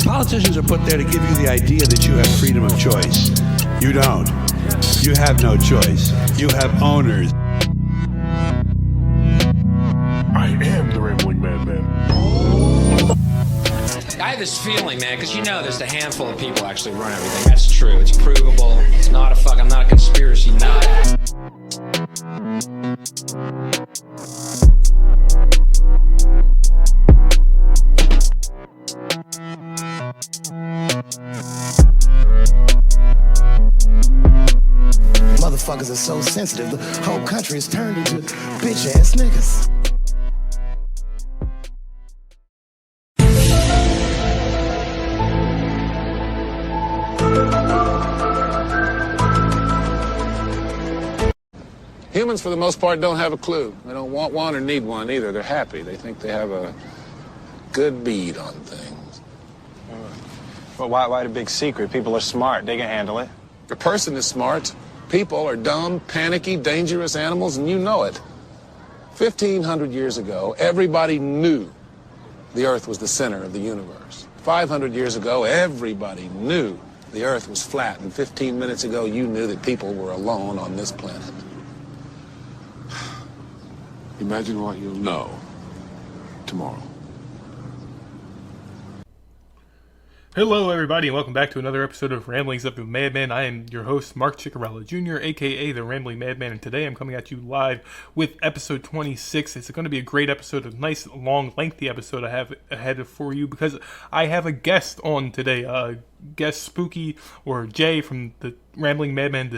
Politicians are put there to give you the idea that you have freedom of choice. You don't. You have no choice. You have owners. I am the Rambling Madman. I have this feeling, man, because you know there's a handful of people actually run everything. That's true. It's provable. It's not a I'm not a conspiracy nut. Motherfuckers are so sensitive, the whole country is turned into bitch-ass niggas. Humans, for the most part, don't have a clue. They don't want one or need one either. They're happy. They think they have a good bead on things. Well, why the big secret? People are smart. They can handle it. A person is smart. People are dumb, panicky, dangerous animals, and you know it. 1,500 years ago, everybody knew the Earth was the center of the universe. 500 years ago, everybody knew the Earth was flat. And 15 minutes ago, you knew that people were alone on this planet. Imagine what you'll know tomorrow. Hello, everybody, and welcome back to another episode of Ramblings of the Madman. I am your host, Mark Ciccarella Jr., a.k.a. the Rambling Madman, and today I'm coming at you live with episode 26. It's going to be a great episode, a nice, long, lengthy episode I have ahead for you, because I have a guest on today, guest Spooky, or Jay, from the Rambling Madman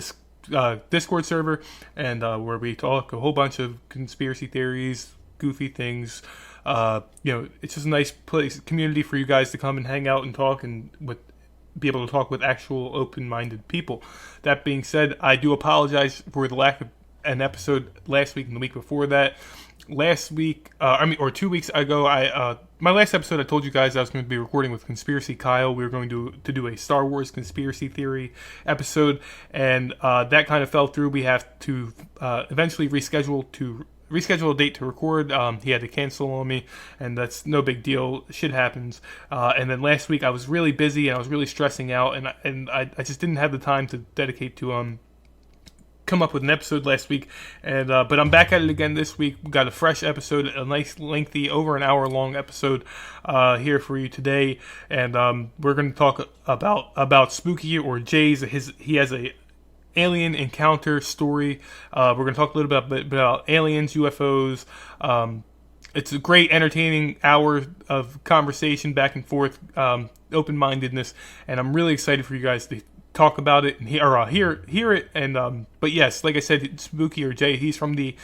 Discord server, and where we talk a whole bunch of conspiracy theories, goofy things. It's just a nice place, community for you guys to come and hang out and talk and be able to talk with actual open-minded people. That being said, I do apologize for the lack of an episode last week and the week before that. Last week, 2 weeks ago, my last episode, I told you guys I was going to be recording with Conspiracy Kyle. We were going to do a Star Wars conspiracy theory episode, and that kind of fell through. We have to eventually reschedule a date to record. He had to cancel on me, and that's no big deal. Shit happens. And then last week I was really busy and I was really stressing out, and I just didn't have the time to dedicate to come up with an episode last week. And but I'm back at it again this week. We got a fresh episode, a nice lengthy, over an hour long episode here for you today, and we're going to talk about Spooky, or Jay's. He has a alien encounter story. We're going to talk a little bit about aliens, UFOs. It's a great, entertaining hour of conversation back and forth, open-mindedness, and I'm really excited for you guys to talk about it and hear it. And but yes, like I said, Spooky, or Jay, he's from the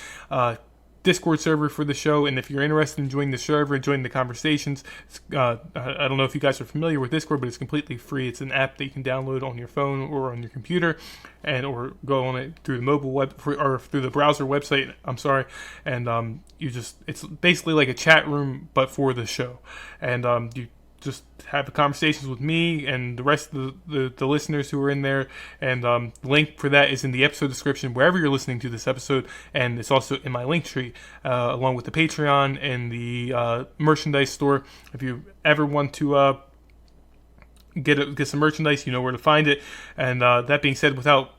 Discord server for the show, and if you're interested in joining the server and joining the conversations, I don't know if you guys are familiar with Discord, but it's completely free. It's an app that you can download on your phone or on your computer, or go on it through the mobile web, or through the browser website. I'm sorry, and it's basically like a chat room but for the show, and you just have conversations with me and the rest of the listeners who are in there, and the link for that is in the episode description wherever you're listening to this episode, and it's also in my link tree, along with the Patreon and the merchandise store. If you ever want to get some merchandise, you know where to find it. And that being said, without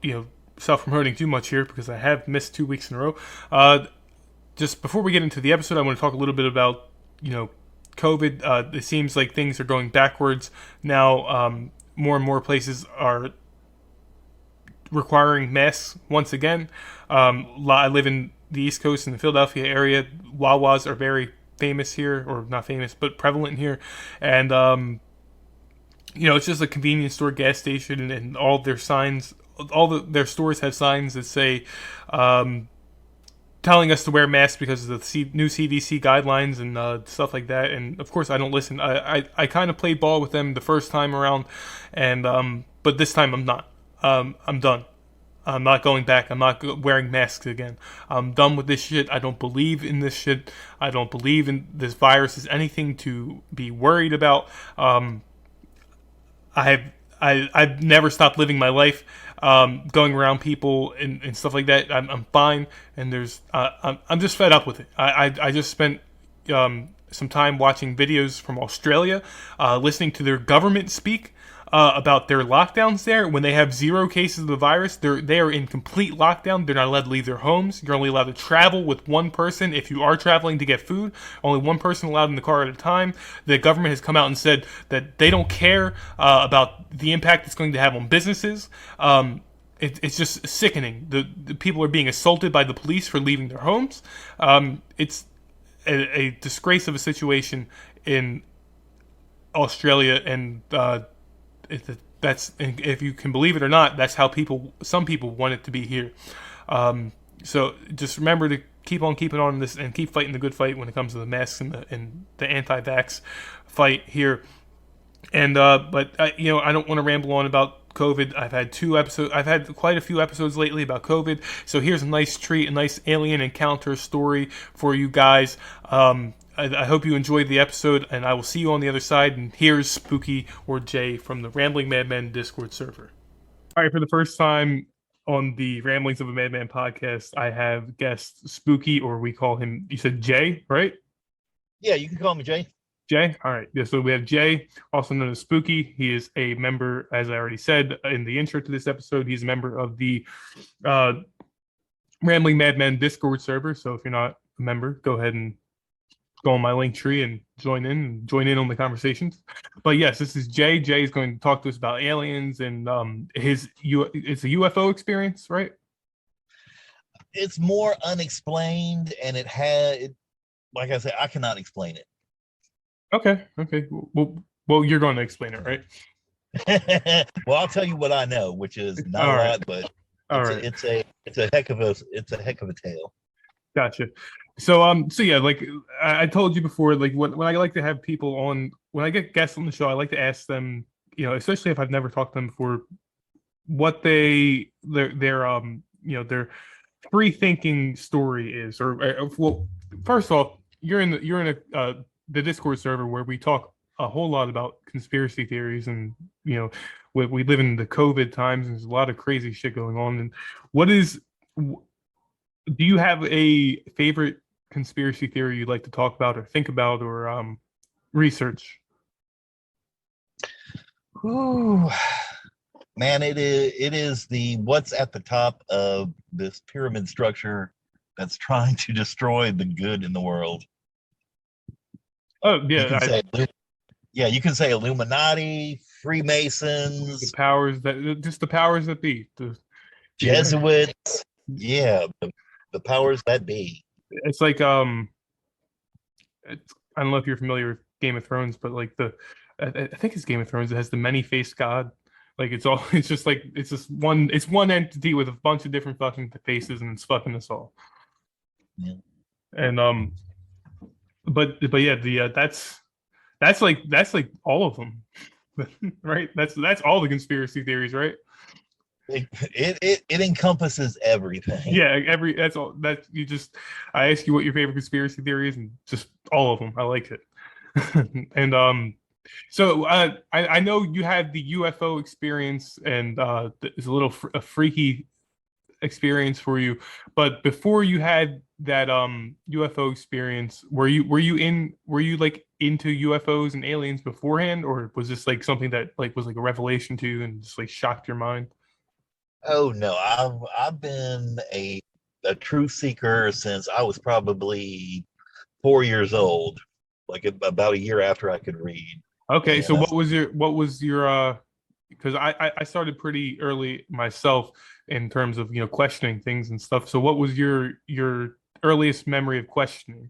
self-promoting too much here, because I have missed 2 weeks in a row, just before we get into the episode, I want to talk a little bit about COVID. It seems like things are going backwards now. More and more places are requiring masks once again. I live in the East Coast in the Philadelphia area. Wawas are very famous here, or not famous, but prevalent here. And, it's just a convenience store, gas station, and all their signs, their stores have signs that say, telling us to wear masks because of the new CDC guidelines and stuff like that. And of course, I don't listen. I kind of played ball with them the first time around, and but this time I'm not. I'm done. I'm not going back. I'm not wearing masks again. I'm done with this shit. I don't believe in this shit. I don't believe in this virus is anything to be worried about. I've never stopped living my life, going around people and stuff like that. I'm fine, and I'm just fed up with it. I just spent some time watching videos from Australia, listening to their government speak about their lockdowns there. When they have 0 cases of the virus, they are in complete lockdown. They're not allowed to leave their homes. You're only allowed to travel with one person. If you are traveling to get food, only one person allowed in the car at a time. The government has come out and said that they don't care about the impact it's going to have on businesses. It's just sickening. The people are being assaulted by the police for leaving their homes. It's a disgrace of a situation in Australia, and that's, if you can believe it or not, that's how some people want it to be here. So just remember to keep on keeping on this and keep fighting the good fight when it comes to the masks and the anti-vax fight here. And but I don't want to ramble on about COVID. I've had quite a few episodes lately about COVID. So here's a nice treat, a nice alien encounter story for you guys. I hope you enjoyed the episode, and I will see you on the other side. And here's Spooky or Jay from the Rambling Madman Discord server. All right, for the first time on the Ramblings of a Madman podcast, I have guest Spooky, or we call him, you said Jay, right? Yeah, you can call me Jay. Jay? All right. Yeah, so we have Jay, also known as Spooky. He is a member, as I already said in the intro to this episode, he's a member of the Rambling Madman Discord server. So if you're not a member, go ahead and go on my link tree and join in on the conversations. But yes, this is Jay. Jay is going to talk to us about aliens and it's a UFO experience, right? It's more unexplained, and like I said, I cannot explain it. Okay. Well, you're going to explain it, right? Well, I'll tell you what I know, which is not a lot, but it's a heck of a tale. Gotcha. So yeah, like I told you before, like when I like to have people on, when I get guests on the show, I like to ask them, especially if I've never talked to them before, what their free thinking story is, or well, first off, you're in the Discord server where we talk a whole lot about conspiracy theories, and we live in the COVID times, and there's a lot of crazy shit going on. And do you have a favorite conspiracy theory you'd like to talk about or think about or research? Ooh, man, it is the what's at the top of this pyramid structure that's trying to destroy the good in the world. Oh yeah, you can say Illuminati, Freemasons, the powers that be, the Jesuits. Yeah, the powers that be. It's like I don't know if you're familiar with Game of Thrones, but like I think it's Game of Thrones. It has the many-faced god. Like it's one entity with a bunch of different fucking faces, and it's fucking us all. Yeah. And but yeah, that's like all of them, right? That's all the conspiracy theories, right? It encompasses everything. Yeah, that's all. I ask you what your favorite conspiracy theory is, and just all of them. I like it. And so I know you had the UFO experience, and it's a freaky experience for you. But before you had that UFO experience, were you like into UFOs and aliens beforehand, or was this like something that like was like a revelation to you and just like shocked your mind? Oh no, I've been a truth seeker since I was probably 4 years old, like about a year after I could read. Okay, so what was your because I started pretty early myself in terms of questioning things and stuff. So what was your earliest memory of questioning?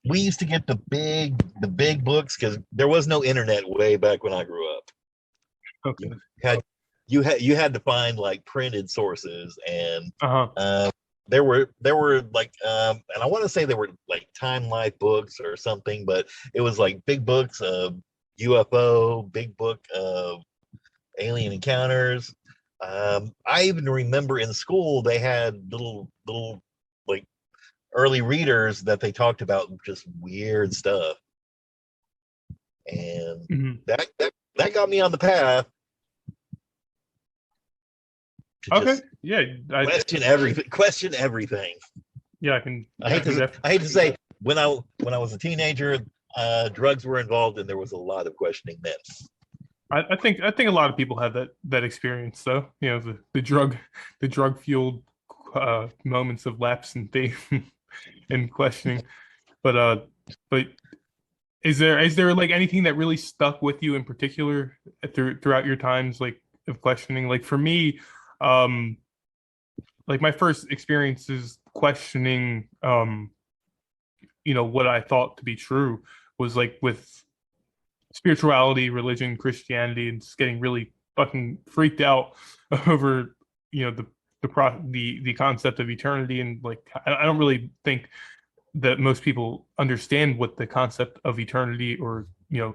We used to get the big books because there was no internet way back when I grew up. Okay. You had to find like printed sources, and there were like and I want to say they were like Time Life books or something, but it was like big books of UFO, big book of alien encounters. I even remember in school they had little like early readers that they talked about just weird stuff, and that got me on the path. Okay. Yeah. Question everything. Yeah, I can. I hate to say, when I was a teenager, drugs were involved, and there was a lot of questioning then. I think a lot of people have that experience, though. You know, the drug fueled moments of lapse and faith and questioning. But is there like anything that really stuck with you in particular throughout your times like of questioning? Like for me, like my first experiences questioning, what I thought to be true was like with spirituality, religion, Christianity, and just getting really fucking freaked out over, the concept of eternity. And like, I don't really think that most people understand what the concept of eternity or,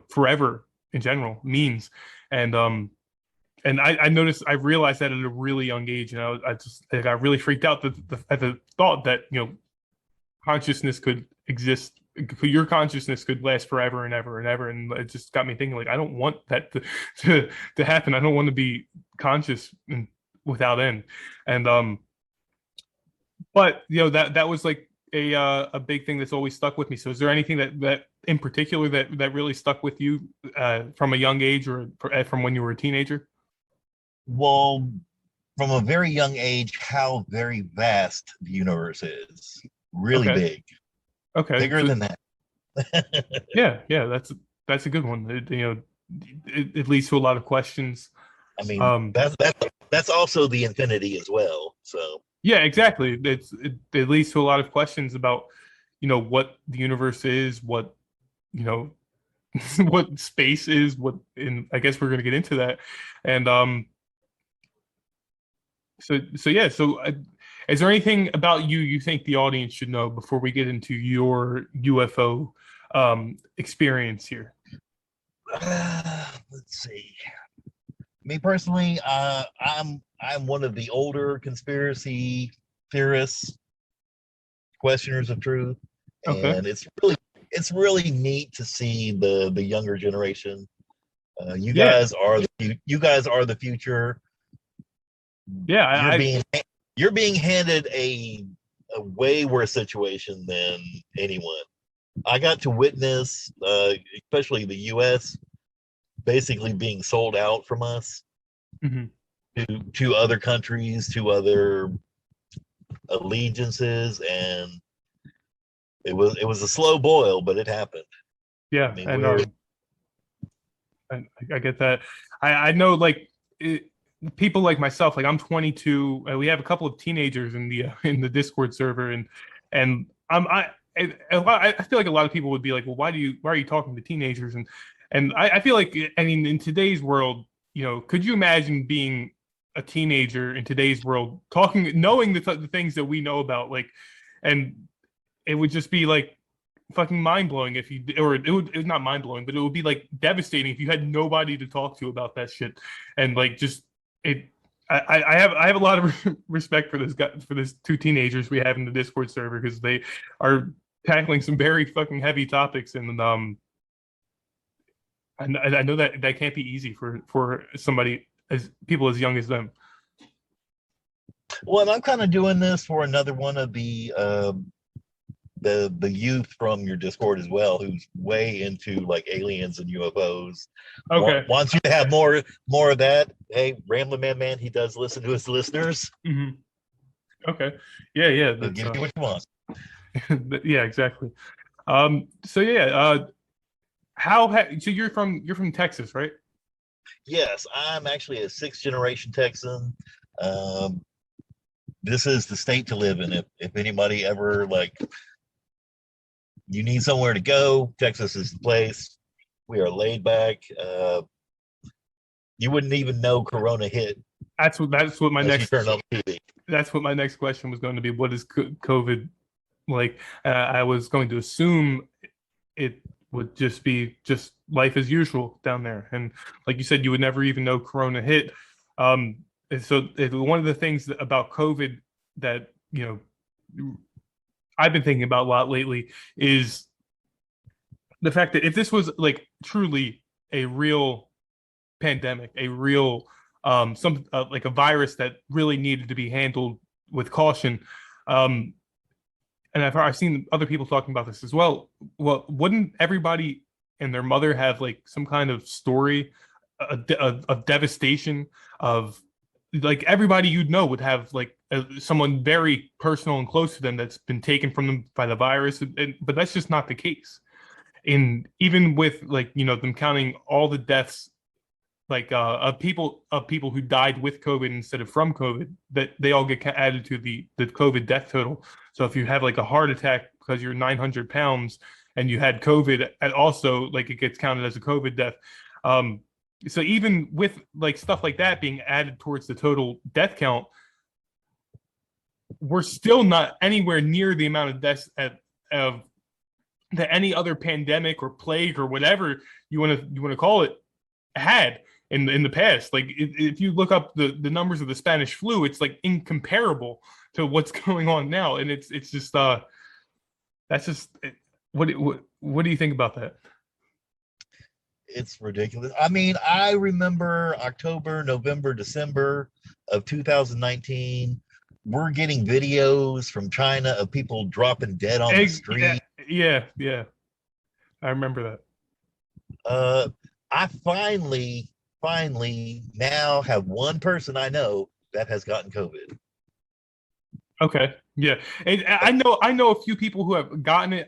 forever in general means. And I noticed, I realized that at a really young age, and I got really freaked out at the thought that, consciousness could exist, your consciousness could last forever and ever and ever. And it just got me thinking, like, I don't want that to happen. I don't want to be conscious and without end. And, but that was like a big thing that's always stuck with me. So is there anything that in particular that really stuck with you from a young age or from when you were a teenager? Well, from a very young age, how very vast the universe is. Really big. Okay. Bigger than that. yeah, that's a good one. It leads to a lot of questions. I mean, that's also the infinity as well. So yeah, exactly. It leads to a lot of questions about, what the universe is, what, what space is, I guess we're going to get into that. And so is there anything about you think the audience should know before we get into your UFO experience here? Let's see. Me personally, I'm one of the older conspiracy theorists, questioners of truth, and it's really neat to see the younger generation. You guys are the future. Yeah, you're being handed a way worse situation than anyone. I got to witness, especially the U.S. basically being sold out from us to other countries, to other allegiances, and it was a slow boil, but it happened. Yeah, I get that. I know, like people like myself, like I'm 22. We have a couple of teenagers in the Discord server, and I feel like a lot of people would be like, well, why are you talking to teenagers? And I feel like, I mean, in today's world, could you imagine being a teenager in today's world, knowing the things that we know about, like, and it would just be like fucking mind blowing if you, or it was not mind blowing, but it would be like devastating if you had nobody to talk to about that shit. And like, just I have a lot of respect for this two teenagers we have in the Discord server, because they are tackling some very fucking heavy topics, and I know that can't be easy for people as young as them. Well, and I'm kind of doing this for another one of the youth from your Discord as well, who's way into like aliens and UFOs. Okay. Wants you to have more of that. Hey, Rambling Man, he does listen to his listeners. Mm-hmm. Okay. Yeah. He'll give you what you want. Yeah, exactly. So yeah. So you're from Texas, right? Yes, I'm actually a 6th generation Texan. This is the state to live in. If anybody ever, like, you need somewhere to go, Texas is the place. We are laid back. You wouldn't even know Corona hit. That's what my next turn on TV. That's what my next question was going to be. What is COVID like? I was going to assume it would just be life as usual down there, and like you said, you would never even know Corona hit. And so one of the things about COVID that I've been thinking about a lot lately is the fact that if this was like truly a real pandemic, a real like a virus that really needed to be handled with caution, and I've seen other people talking about this as well. Well, wouldn't everybody and their mother have like some kind of story of devastation of like everybody you'd know would have like someone very personal and close to them that's been taken from them by the virus, but that's just not the case. And even with like them counting all the deaths like of people who died with COVID instead of from COVID, that they all get added to the COVID death total. So if you have like a heart attack because you're 900 pounds and you had COVID, and also like it gets counted as a COVID death. So even with like stuff like that being added towards the total death count, we're still not anywhere near the amount of deaths that any other pandemic or plague or whatever you want to call it had in the past. Like if you look up the numbers of the Spanish flu, it's like incomparable to what's going on now, and it's just that's just what do you think about that? It's ridiculous. I mean, I remember October, November, December of 2019. We're getting videos from China of people dropping dead on the street. Yeah. I remember that. I finally now have one person I know that has gotten COVID. Okay. Yeah. And I know a few people who have gotten it,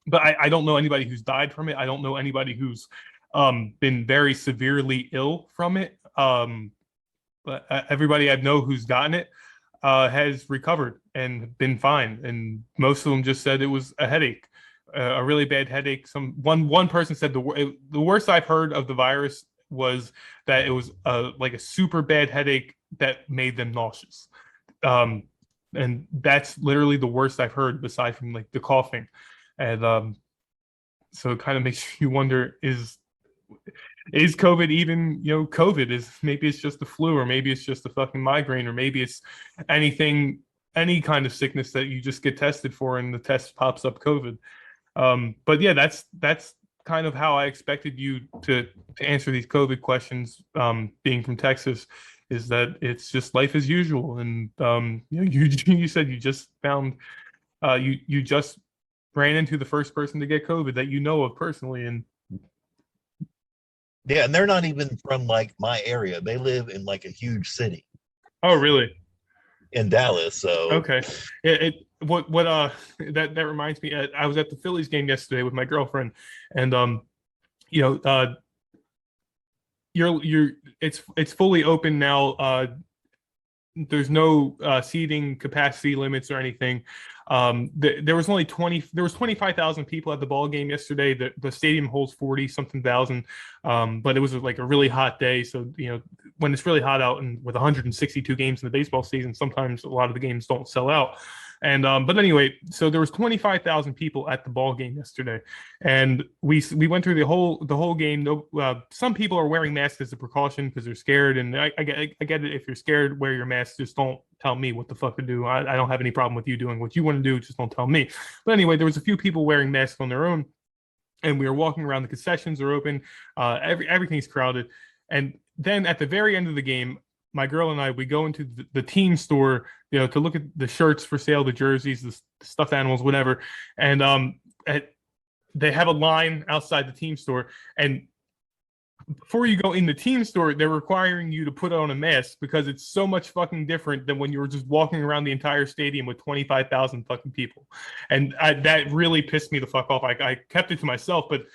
but I don't know anybody who's died from it. I don't know anybody who's been very severely ill from it. But everybody I know who's gotten it has recovered and been fine. And most of them just said it was a headache, a really bad headache. One person said the worst I've heard of the virus was that it was like a super bad headache that made them nauseous. And that's literally the worst I've heard, aside from like the coughing. And so it kind of makes you wonder, is COVID even, COVID? Maybe it's just the flu, or maybe it's just a fucking migraine, or maybe it's any kind of sickness that you just get tested for and the test pops up COVID. But yeah, that's kind of how I expected you to answer these COVID questions, being from Texas, is that it's just life as usual. And you said you just found you just ran into the first person to get COVID that you know of personally. And yeah, and they're not even from like my area. They live in like a huge city. Oh, really? In Dallas. So okay. That reminds me. I was at the Phillies game yesterday with my girlfriend, and it's fully open now. There's no seating capacity limits or anything. There was 25,000 people at the ball game yesterday. The stadium holds 40 something thousand, but it was like a really hot day. So when it's really hot out and with 162 games in the baseball season, sometimes a lot of the games don't sell out. And but anyway, so there was 25,000 people at the ball game yesterday, and we went through the whole game. Some people are wearing masks as a precaution because they're scared, and I get it. If you're scared, wear your mask. Just don't tell me what the fuck to do. I don't have any problem with you doing what you want to do. Just don't tell me. But anyway, there was a few people wearing masks on their own, and we were walking around. The concessions are open. Everything's crowded, and then at the very end of the game, my girl and I, we go into the team store, to look at the shirts for sale, the jerseys, the stuffed animals, whatever. And they have a line outside the team store. And before you go in the team store, they're requiring you to put on a mask because it's so much fucking different than when you were just walking around the entire stadium with 25,000 fucking people. And that really pissed me the fuck off. I kept it to myself, but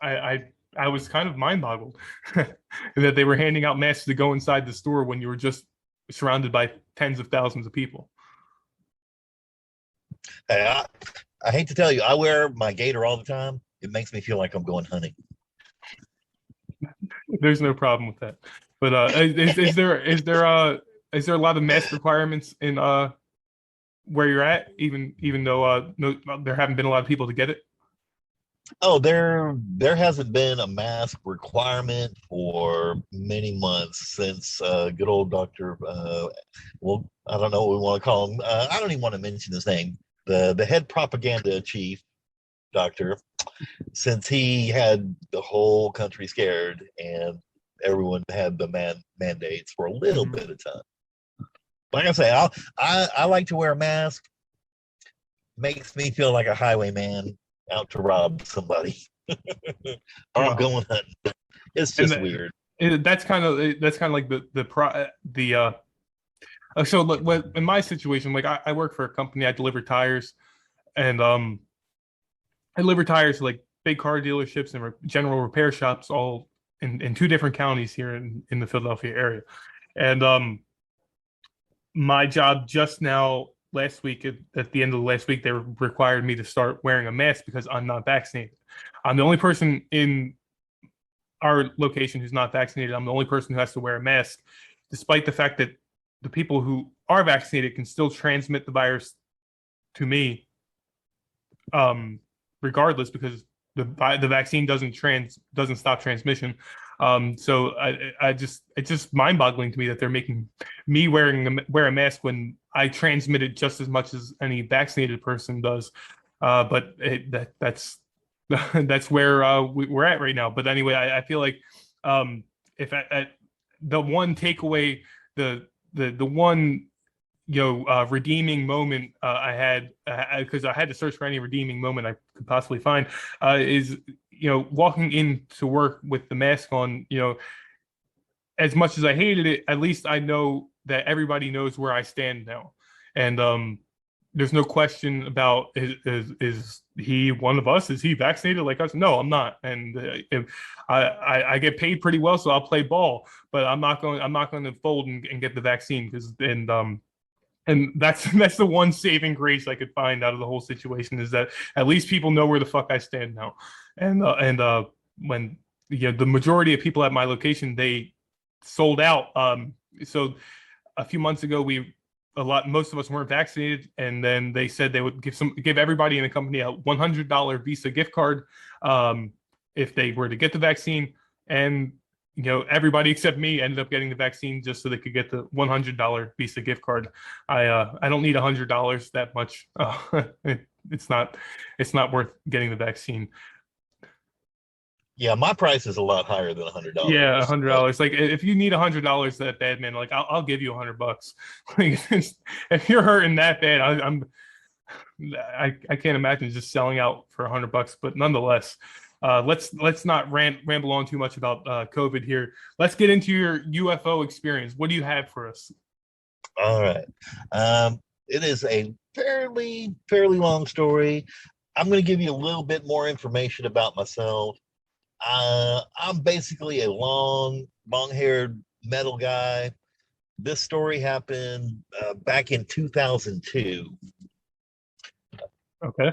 I was kind of mind-boggled that they were handing out masks to go inside the store when you were just surrounded by tens of thousands of people. Hey, I hate to tell you, I wear my gaiter all the time. It makes me feel like I'm going hunting. There's no problem with that. But is there a lot of mask requirements in where you're at, even though there haven't been a lot of people to get it? Oh, there hasn't been a mask requirement for many months since good old Dr. Well, I don't know what we want to call him. I don't even want to mention his name. The head propaganda chief, doctor, since he had the whole country scared and everyone had the mandates for a little bit of time. like I say, I like to wear a mask. Makes me feel like a highwayman out to rob somebody. Or I'm going hunting. It's just weird. That's kind of like so look, in my situation, like I work for a company. I deliver tires, and I deliver tires to like big car dealerships and general repair shops, all in two different counties here in the Philadelphia area. And my job just now last week, at the end of the last week, they required me to start wearing a mask because I'm not vaccinated. I'm the only person in our location who's not vaccinated. I'm the only person who has to wear a mask, despite the fact that the people who are vaccinated can still transmit the virus to me, regardless, because the vaccine doesn't stop transmission. So it's just mind-boggling to me that they're making me wear a mask when I transmit it just as much as any vaccinated person does. But that's that's where we're at right now. But anyway, I feel like if the one takeaway, the one redeeming moment I had, because I had to search for any redeeming moment I could possibly find, is walking into work with the mask on. As much as I hated it, at least I know that everybody knows where I stand now, and there's no question about is he one of us? Is he vaccinated like us? No, I'm not. And if I get paid pretty well, so I'll play ball, but I'm not going to fold and get the vaccine, and that's the one saving grace I could find out of the whole situation, is that at least people know where the fuck I stand now. And when the majority of people at my location, they sold out. So a few months ago, most of us weren't vaccinated, and then they said they would give everybody in the company a $100 Visa gift card if they were to get the vaccine. And everybody except me ended up getting the vaccine just so they could get the $100 Visa gift card. I don't need $100 that much. It's not worth getting the vaccine. Yeah, my price is a lot higher than $100. Yeah, $100. Like, if you need $100 that bad, man, like I'll give you $100. Like, if you're hurting that bad, I can't imagine just selling out for $100. But nonetheless, let's not ramble on too much about COVID here. Let's get into your UFO experience. What do you have for us? All right. It is a fairly long story. I'm going to give you a little bit more information about myself. I'm basically a long-haired metal guy. This story happened back in 2002. Okay.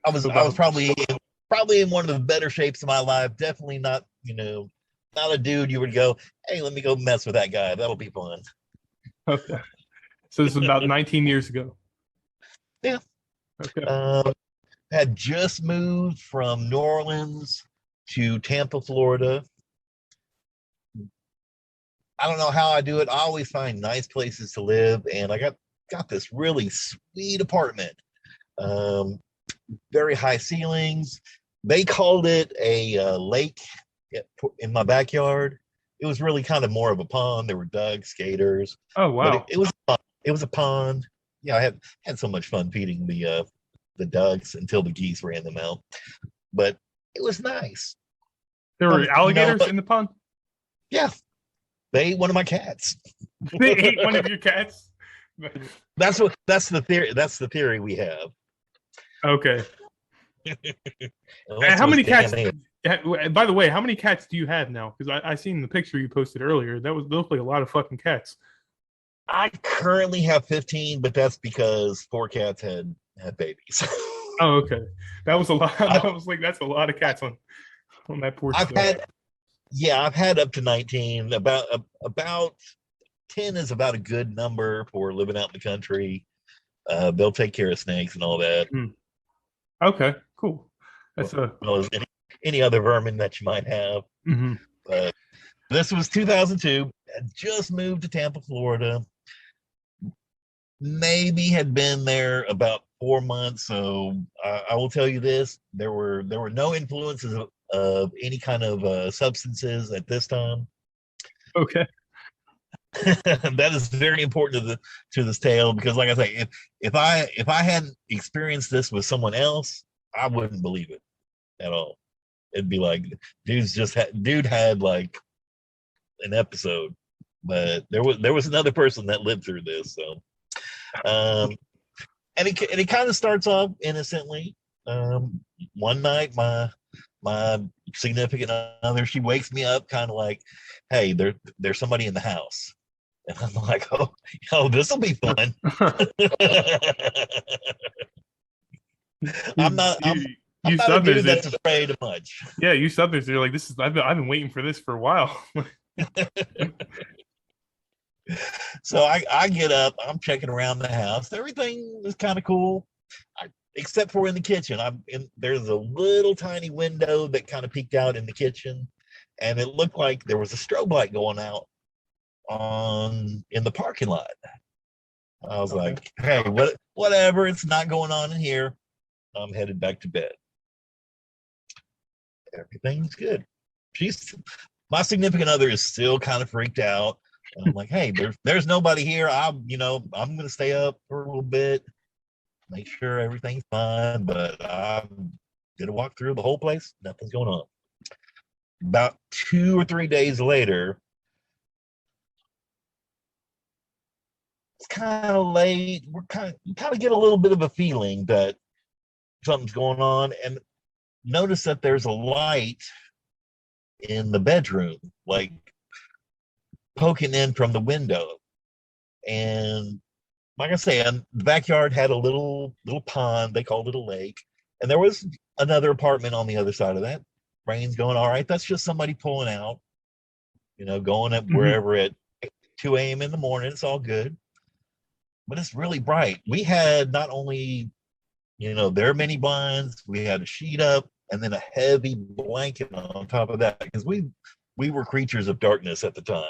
I was probably in one of the better shapes of my life. Definitely not, not a dude you would go, hey, let me go mess with that guy. That'll be fun. Okay. So this is about 19 years ago. Yeah. Okay. Had just moved from New Orleans to Tampa, Florida. I don't know how I do it. I always find nice places to live, and I got this really sweet apartment. Very high ceilings. They called it a lake in my backyard. It was really kind of more of a pond. There were ducks, skaters. Oh wow! It was a pond. Yeah, I had so much fun feeding the ducks until the geese ran them out. But it was nice. There were alligators in the pond? Yeah. They ate one of my cats. They ate one of your cats? That's the theory. That's the theory we have. Okay. How many cats? By the way, how many cats do you have now? Because I seen the picture you posted earlier. Those look like a lot of fucking cats. I currently have 15, but that's because 4 cats had babies. Oh, okay. That was a lot. That's a lot of cats on that porch. I've had up to 19. About 10 is about a good number for living out in the country. They'll take care of snakes and all that. Okay, cool. That's well as any other vermin that you might have. Mm-hmm. But this was 2002. I just moved to Tampa, Florida. Maybe had been there about 4 months. So I will tell you this: there were no influences of any kind of substances at this time. Okay. that is very important to this tale, because like I say, if I hadn't experienced this with someone else, I wouldn't believe it at all. It'd be like dude had like an episode, but there was another person that lived through this. So and it kind of starts off innocently. One night my significant other, she wakes me up kind of like, hey, there's somebody in the house. And I'm like, oh, this will be fun. I'm not a dude that's afraid of much. Yeah, you Southerners, you're like, I've been waiting for this for a while. So I get up, I'm checking around the house. Everything is kind of cool, except for in the kitchen. There's a little tiny window that kind of peeked out in the kitchen, and it looked like there was a strobe light going out in the parking lot. I was like, hey, whatever, it's not going on in here. I'm headed back to bed. Everything's good. My significant other is still kind of freaked out. And I'm like, hey, there's nobody here. I'm gonna stay up for a little bit, make sure everything's fine, but I'm gonna walk through the whole place. Nothing's going on. About 2 or 3 days later, it's kind of late. We're kind of get a little bit of a feeling that something's going on, and notice that there's a light in the bedroom, like poking in from the window. And like I say, the backyard had a little pond. They called it a lake, and there was another apartment on the other side of that. Brain's going, all right, that's just somebody pulling out, going up wherever at 2 a.m. in the morning. It's all good. But it's really bright. We had not only, their mini blinds, we had a sheet up, and then a heavy blanket on top of that, because we were creatures of darkness at the time.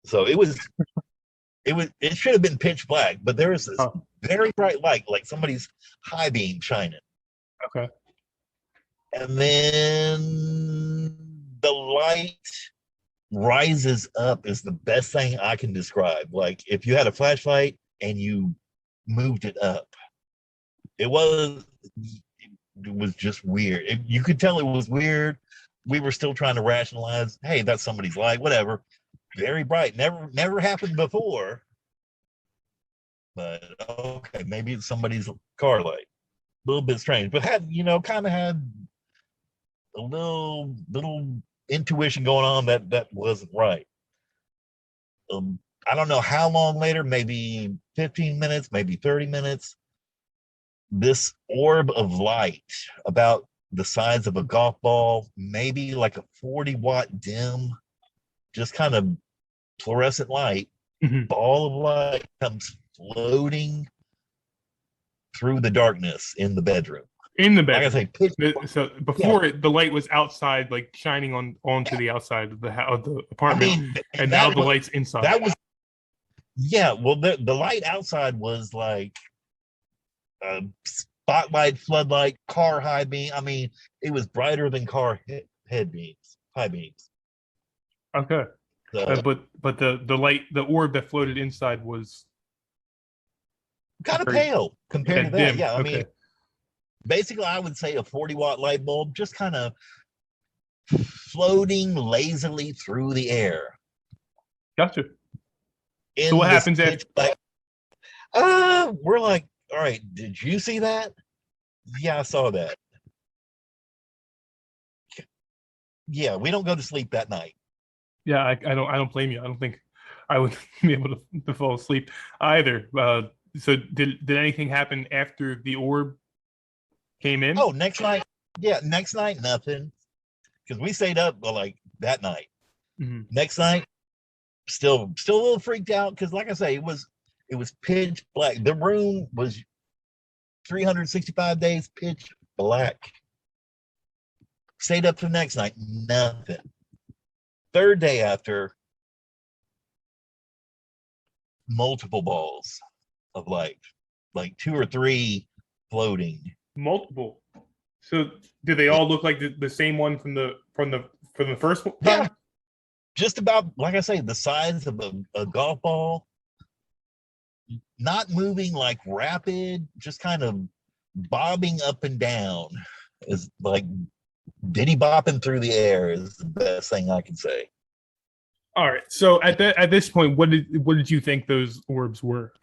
So it should have been pitch black, but there was this very bright light, like somebody's high beam shining. Okay. And then the light rises up is the best thing I can describe. Like if you had a flashlight and you moved it up, it was just weird. You could tell it was weird. We were still trying to rationalize, hey, that's somebody's light, whatever. Very bright. Never happened before. But okay, maybe it's somebody's car light. A little bit strange, but kind of had a little intuition going on that wasn't right. I don't know how long later, maybe 15 minutes, maybe 30 minutes, this orb of light about the size of a golf ball, maybe like a 40-watt dim, just kind of fluorescent light, ball of light comes floating through the darkness in the bedroom. In the bedroom. Like I say, so before the light was outside, like shining onto the outside of the apartment, and now the light's inside. That was, well, the light outside was like spotlight, floodlight, car high beam. I mean, it was brighter than car head beams, high beams. Okay. So, but the light, the orb that floated inside was kind of pale compared to that. Dim. Yeah, I mean, basically, I would say a 40-watt light bulb just kind of floating lazily through the air. Gotcha. So what happens after? We're like, all right, did you see that? Yeah, I saw that. Yeah, we don't go to sleep that night. Yeah, I don't blame you. I don't think I would be able to fall asleep either. So did anything happen after the orb came in? Oh, next night, nothing, because we stayed up like that night. Mm-hmm. Next night, still a little freaked out, because like I say, it was pitch black. The room was 365 days pitch black. Stayed up the next night, nothing. Third day after, multiple balls of light, like 2 or 3 floating. Multiple. So did they all look like the same one from the first time? just about, like I say, the size of a golf ball, not moving like rapid, just kind of bobbing up and down, is like diddy bopping through the air is the best thing I can say. All right. So at this point, what did you think those orbs were?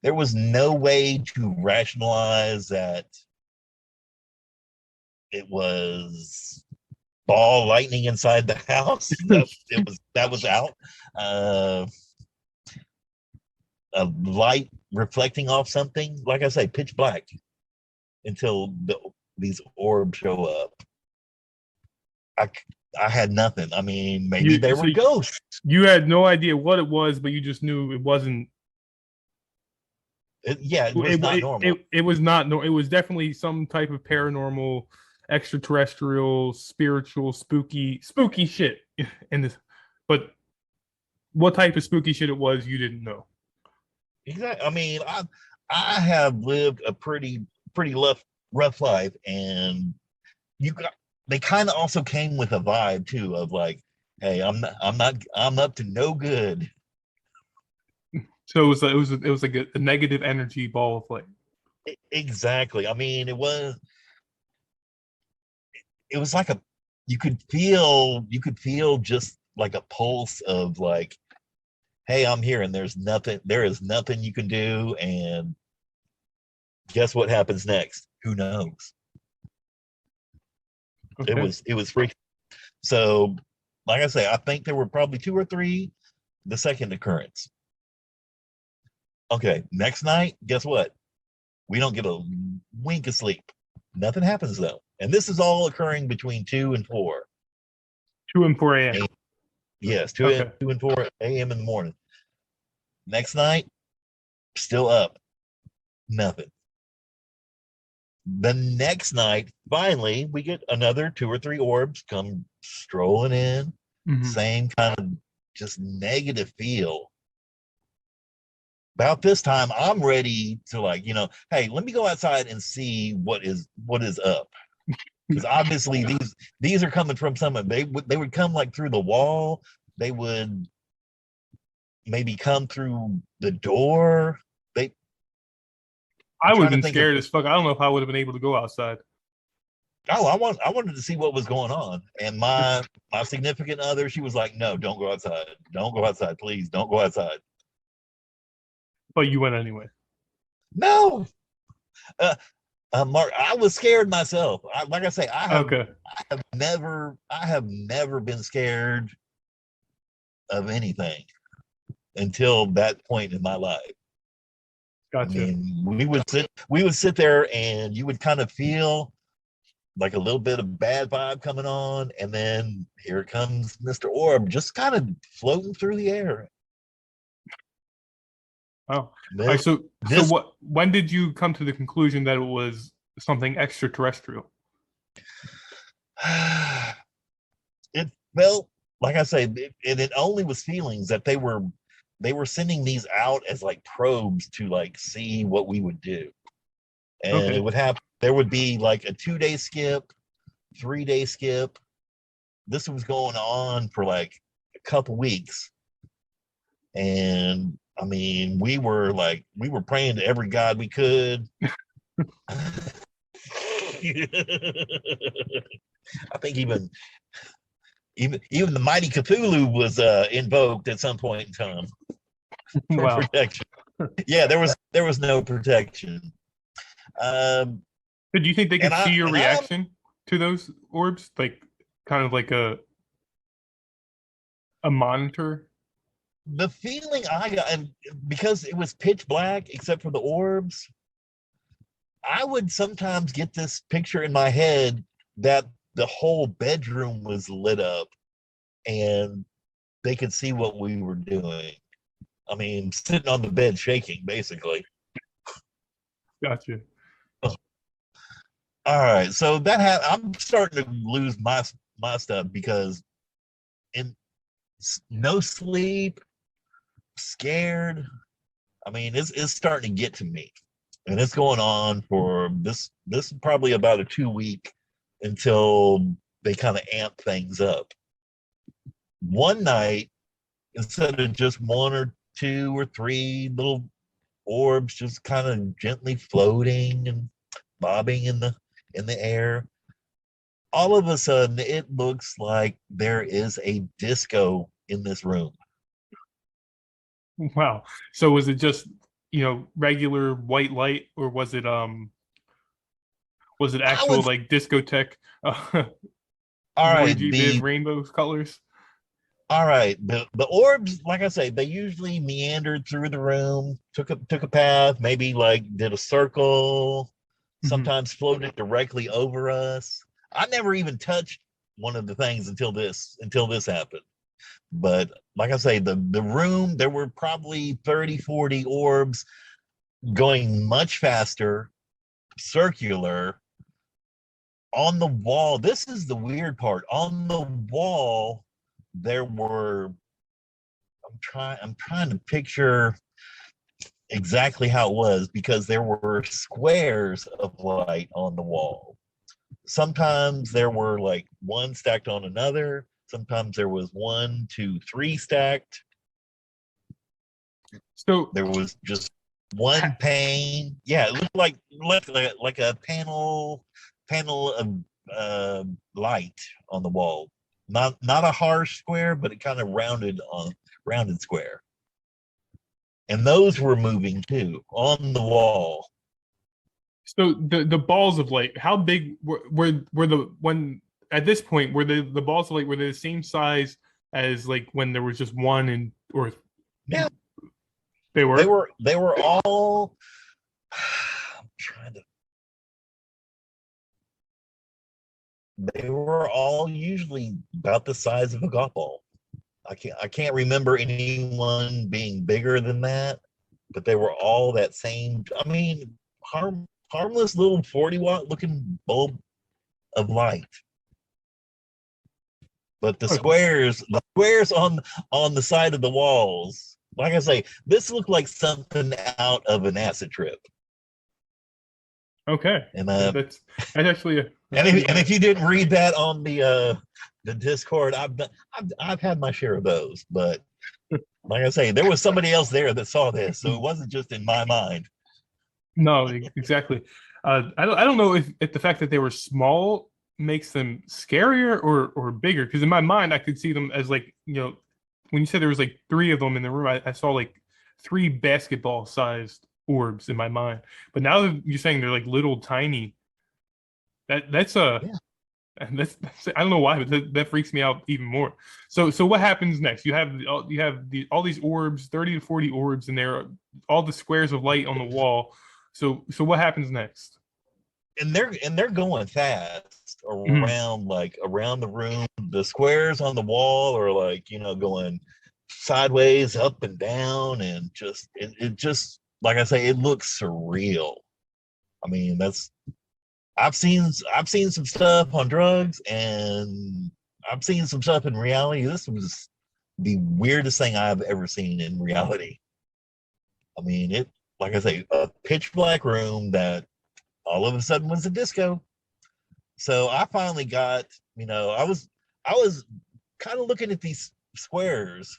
There was no way to rationalize that it was ball lightning inside the house. that was out. A light reflecting off something, like I say, pitch black until these orbs show up. I had nothing. I mean, maybe they were ghosts. You had no idea what it was, but you just knew it wasn't. It was not normal. It was not normal. It was definitely some type of paranormal, extraterrestrial, spiritual, spooky shit in this. But what type of spooky shit it was, you didn't know. Exactly. I mean, I have lived a pretty rough life, and they kind of also came with a vibe too of like, hey, I'm up to no good. So it was like a negative energy ball of flame. Exactly. I mean, it was like you could feel just like a pulse of like, hey, I'm here, and there is nothing you can do, and guess what happens next? Who knows? Okay. It was freaking. So, like I say, I think there were probably 2 or 3 the second occurrence. Okay, next night, guess what? We don't get a wink of sleep. Nothing happens though. And this is all occurring between 2 and 4. 2 and 4 a.m. Yes, 2 and 4 a.m. in the morning. Next night, still up. Nothing. The next night, finally, we get another 2 or 3 orbs come strolling in. Mm-hmm. Same kind of just negative feel. About this time, I'm ready to like, hey, let me go outside and see what is up. Because obviously these are coming from someone. They would come like through the wall. They would maybe come through the door. I would have been scared as fuck. I don't know if I would have been able to go outside. Oh, I wanted to see what was going on. And my significant other, she was like, no, don't go outside. Don't go outside, please. Don't go outside. But you went anyway. No. Mark, I was scared myself. Like I say, I have never been scared of anything until that point in my life. Gotcha. I mean, we would sit there, and you would kind of feel like a little bit of bad vibe coming on, and then here comes Mr. Orb, just kind of floating through the air. Oh, right, so what? When did you come to the conclusion that it was something extraterrestrial? It felt like I say, it only was feelings that they were sending these out as like probes to like see what we would do, and it would happen. There would be like a 2-day skip, 3-day skip. This was going on for like a couple weeks, and I mean, we were praying to every god we could. I think even the mighty Cthulhu was invoked at some point in time for protection. Yeah, there was no protection. But do you think they could see your reaction to those orbs, like kind of like a monitor? The feeling I got, and because it was pitch black except for the orbs, I would sometimes get this picture in my head that the whole bedroom was lit up and they could see what we were doing. I mean, sitting on the bed shaking, basically. Gotcha. All right, so I'm starting to lose my stuff because no sleep, scared. I mean, it's starting to get to me. and it's going on for this is probably about a 2 week until they kind of amp things up. One night, instead of just one or two or three little orbs just kind of gently floating and bobbing in the air, all of a sudden it looks like there is a disco in this room. Wow. So was it just, regular white light, or was it actual like discotheque all right, RGB rainbow colors? All right, the orbs, like I say, they usually meandered through the room, took a path, maybe like did a circle, sometimes floated directly over us. I never even touched one of the things until this happened. But like I say, the room, there were probably 30, 40 orbs going much faster, circular. On the wall, this is the weird part. On the wall, there were, I'm trying to picture exactly how it was, because there were squares of light on the wall. Sometimes there were like one stacked on another. Sometimes there was 1, 2, 3 stacked. So there was just one pane. Yeah, it looked like a panel of light on the wall. Not a harsh square, but it kind of rounded square. And those were moving too on the wall. So the balls of light, how big were the when at this point were the balls of light, were they the same size as like when there was just one or yeah, they were all I'm trying to they were all usually about the size of a golf ball. I can't remember anyone being bigger than that, but they were all that same. I mean, harmless little 40-watt looking bulb of light. But the squares on the side of the walls, like I say, this looked like something out of an acid trip. Okay, and that's actually and if you didn't read that on the Discord, I've had my share of those. But like I say, there was somebody else there that saw this, so it wasn't just in my mind. No, exactly. I don't know if the fact that they were small makes them scarier or bigger, because in my mind I could see them as like, when you said there was like 3 of them in the room, I saw like 3 basketball sized orbs in my mind. But now that you're saying they're like little tiny, that's I don't know why, but that freaks me out even more. So what happens next? You have all these orbs, 30 to 40 orbs in there, all the squares of light on the wall. So what happens next? And they're going fast around around the room. The squares on the wall are like, going sideways, up and down, and just it just, like I say, it looks surreal. I mean, I've seen some stuff on drugs, and I've seen some stuff in reality. This was the weirdest thing I've ever seen in reality. I mean, it, like I say, a pitch black room that all of a sudden was a disco. So I finally got, I was kind of looking at these squares,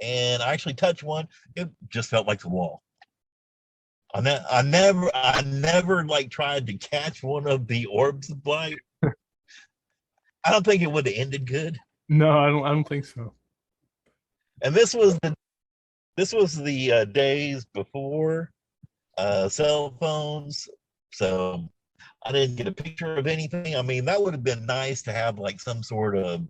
and I actually touched one. It just felt like the wall. I never like tried to catch one of the orbs of light. I don't think it would have ended good. No, I don't think so. And this was the days before cell phones, so I didn't get a picture of anything. I mean, that would have been nice to have like some sort of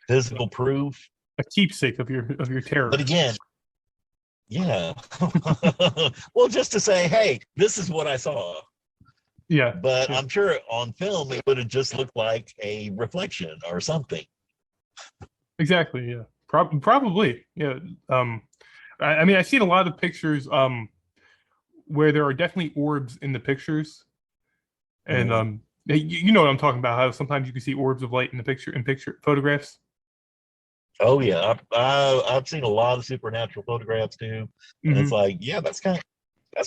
physical proof, a keepsake of your terror. But again, yeah. Well, just to say, hey, this is what I saw. Yeah. But I'm sure on film it would have just looked like a reflection or something. Exactly. Yeah. Probably. Yeah. I mean, I've seen a lot of pictures where there are definitely orbs in the pictures, and you know what I'm talking about. How sometimes you can see orbs of light in picture photographs. Oh yeah, I've seen a lot of supernatural photographs too, and it's like, yeah, that's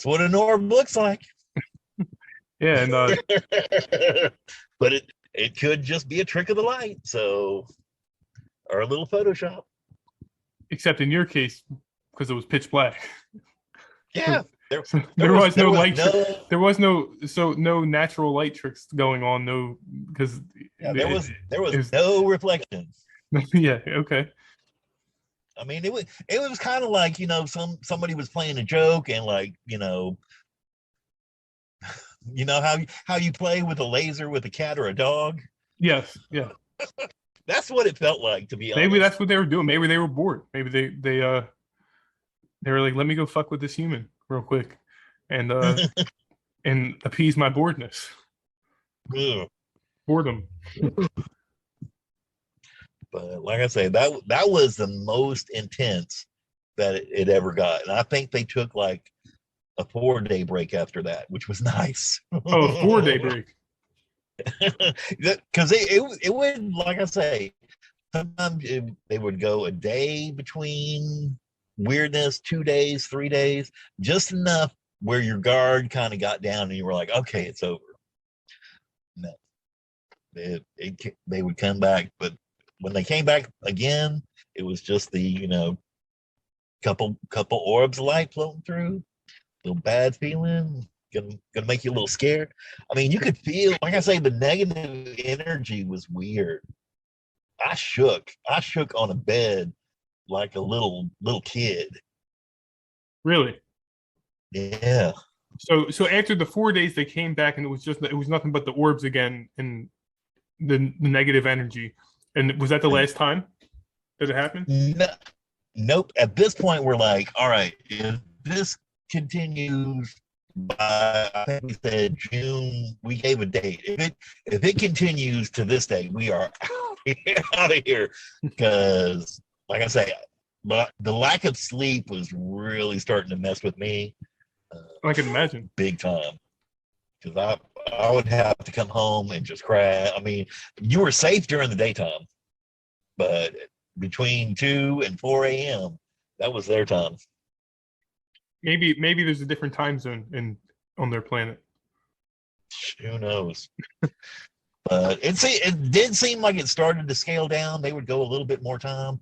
what an orb looks like. Yeah, and but it could just be a trick of the light. So, or a little Photoshop. except in your case, because it was pitch black. Yeah, There was no light. There was no natural light tricks going on. No, because there was no reflection. Yeah. Okay. I mean, it was kind of like, somebody was playing a joke, and like, how you play with a laser with a cat or a dog. Yes. Yeah. That's what it felt like, to be honest. Maybe that's what they were doing. Maybe they were bored. Maybe they were like, let me go fuck with this human real quick, and and appease my boredness. Ugh. Boredom. But like I say, that was the most intense that it ever got, and I think they took like a 4-day break after that, which was nice. Oh, a 4-day break. Because it would, like I say, sometimes they would go a day between weirdness, 2 days, 3 days, just enough where your guard kind of got down and you were like, okay, it's over. No, they would come back, but when they came back again, it was just the couple orbs of light floating through, little bad feeling, gonna make you a little scared. I mean, you could feel, like I say, the negative energy was weird. I shook on a bed like a little kid. Really? Yeah. So after the 4 days, they came back, and it was nothing but the orbs again, and the negative energy. And was that the last time that it happened? No, nope. At this point, we're like, all right, if this continues by, I think we said June, we gave a date. If it continues to this day, we are out of here. Because, like I say, but the lack of sleep was really starting to mess with me. I can imagine. Big time. Because I would have to come home and just cry. I mean, you were safe during the daytime, but between 2 and 4 a.m., that was their time. Maybe there's a different time zone on their planet. Who knows? But it did seem like it started to scale down. They would go a little bit more time,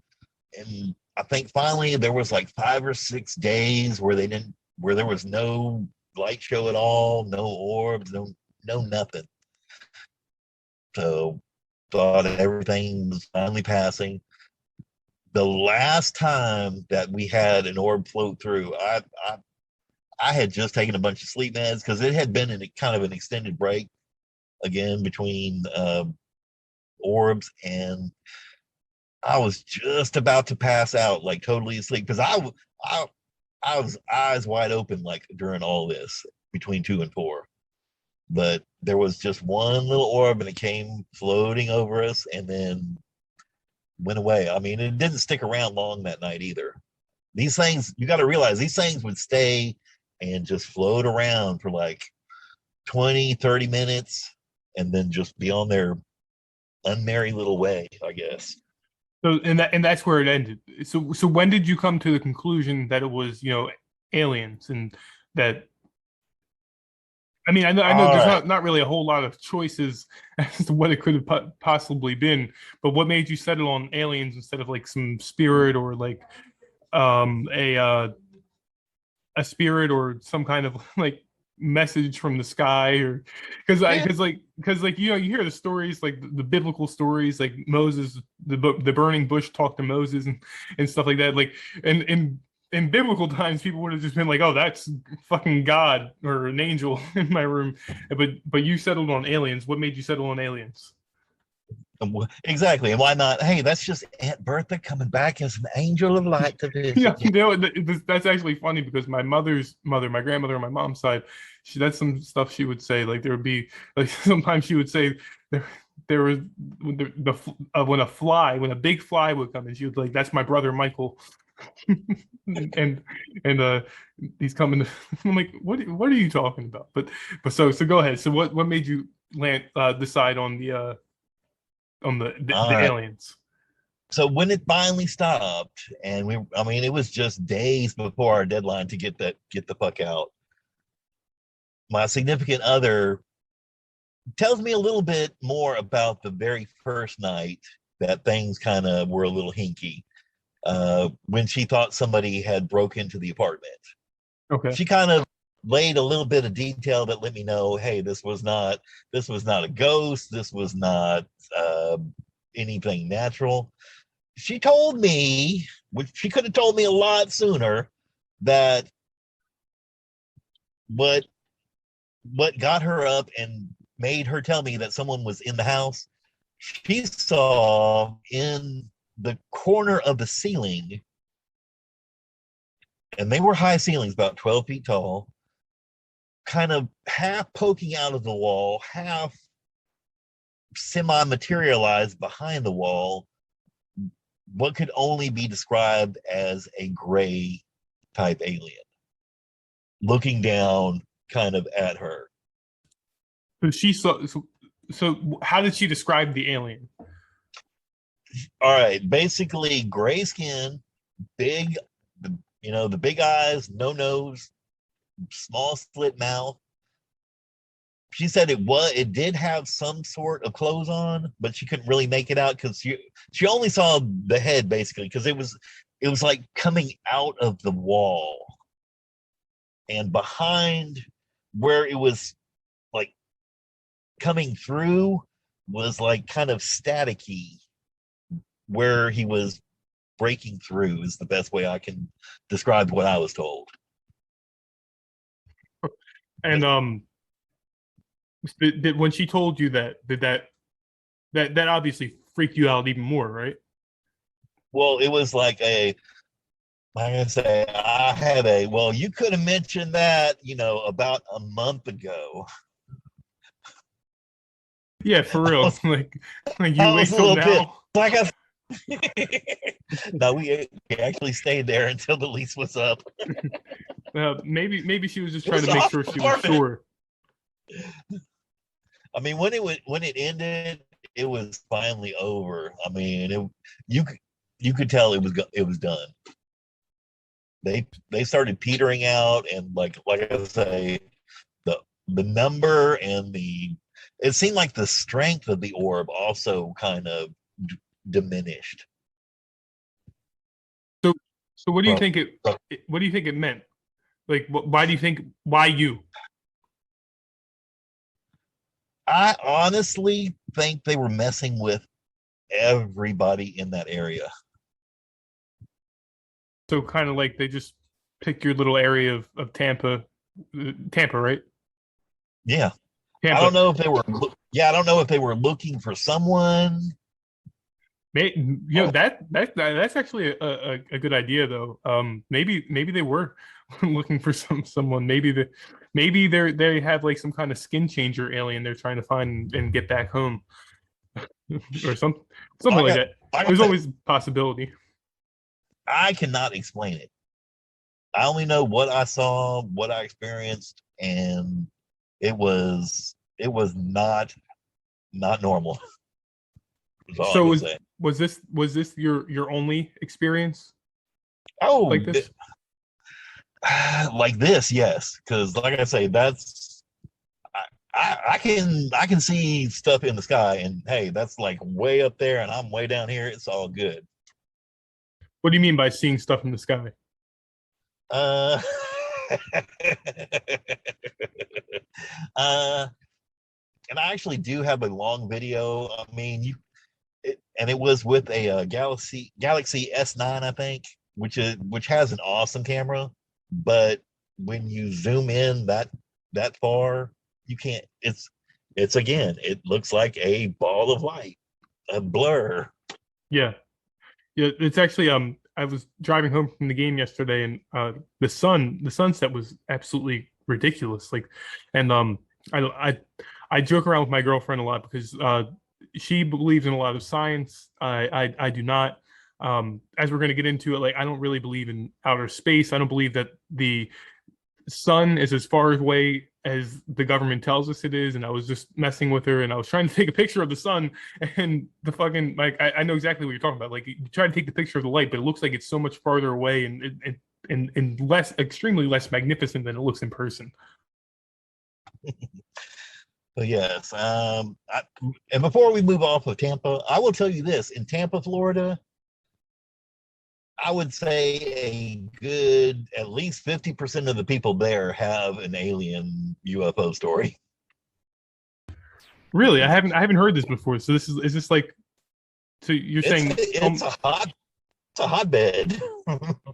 and I think finally there was like 5 or 6 days where there was no light show at all, no orbs, no nothing. So thought everything was finally passing. The last time that we had an orb float through, I had just taken a bunch of sleep meds because it had been in kind of an extended break again between orbs, and I was just about to pass out, like totally asleep, because I was eyes wide open like during all this between 2 and 4. But there was just one little orb, and it came floating over us and then went away. I mean, it didn't stick around long that night either. These things, you got to realize, these things would stay and just float around for like 20, 30 minutes and then just be on their unmerry little way, I guess. So and that's where it ended. So when did you come to the conclusion that it was, aliens, and that? I mean, I know there's not really a whole lot of choices as to what it could have possibly been, but what made you settle on aliens instead of like some spirit or like a spirit or some kind of like message from the sky, or because you hear the stories, like the biblical stories, like Moses, the burning bush talked to Moses and stuff like that, like and in biblical times, people would have just been like, "Oh, that's fucking God or an angel in my room," but you settled on aliens. What made you settle on aliens? Exactly, and why not? Hey, that's just Aunt Bertha coming back as an angel of light to visit. Yeah, that's actually funny because my mother's mother, my grandmother on my mom's side, that's some stuff she would say. Like there would be like sometimes she would say there was when a big fly would come, and she was like, "That's my brother Michael." and he's coming. I'm like, what are you talking about? But so go ahead. So what made you decide on the aliens? So when it finally stopped, and it was just days before our deadline to get the fuck out. My significant other tells me a little bit more about the very first night that things kind of were a little hinky, when she thought somebody had broke into the apartment. Okay. She kind of laid a little bit of detail that let me know, hey, this was not a ghost. This was not anything natural. She told me, which she could have told me a lot sooner, that what got her up and made her tell me that someone was in the house, she saw in the corner of the ceiling, and they were high ceilings, about 12 feet tall, kind of half poking out of the wall, half semi-materialized behind the wall, what could only be described as a gray type alien looking down kind of at her. So she saw. So how did she describe the alien? All right, basically gray skin, big, the big eyes, no nose, small slit mouth. She said it did have some sort of clothes on, but she couldn't really make it out because she only saw the head basically, because it was like coming out of the wall, and behind where it was like coming through was like kind of staticky, where he was breaking through is the best way I can describe what I was told. And did when she told you that, did that obviously freaked you out even more, right? Well, it was like I say, I had well, you could have mentioned that, about a month ago. Yeah, for real. like you wait till now. Like no, we actually stayed there until the lease was up. Maybe she was just trying to make sure she was sure. I mean, when it ended, it was finally over. I mean, you could tell it was done. They started petering out, and like I say, the number and it seemed like the strength of the orb also kind of diminished. So what do you think it meant? Like, why do you think, why you? I honestly think they were messing with everybody in that area. So kind of like they just pick your little area of Tampa, right? Yeah. Tampa. I don't know if they were looking for someone. That's actually a good idea though. Maybe they were looking for someone. Maybe they have like some kind of skin changer alien they're trying to find and get back home, or something like that. There's always a possibility. I cannot explain it. I only know what I saw, what I experienced, and it was not normal. So was this your only experience? Oh, like this? Like this, yes. Because like I say, that's I can see stuff in the sky, and hey, that's like way up there, and I'm way down here. It's all good. What do you mean by seeing stuff in the sky? And I actually do have a long video. I mean, it was with a Galaxy S9, I think, which has an awesome camera, but when you zoom in that far, you can't. It looks like a ball of light, a blur. Yeah, it's actually I was driving home from the game yesterday, and the sunset was absolutely ridiculous. Like, and I joke around with my girlfriend a lot because she believes in a lot of science. I do not. As we're going to get into it, like, I don't really believe in outer space. I don't believe that the sun is as far away as the government tells us it is. And I was just messing with her, and I was trying to take a picture of the sun, and the fucking, like, I know exactly what you're talking about. Like, you try to take the picture of the light, but it looks like it's so much farther away and extremely less magnificent than it looks in person. But yes, and before we move off of Tampa, I will tell you this: in Tampa, Florida, I would say a good at least 50% of the people there have an alien UFO story. Really, I haven't heard this before. So is this like? So you're saying it's a hotbed.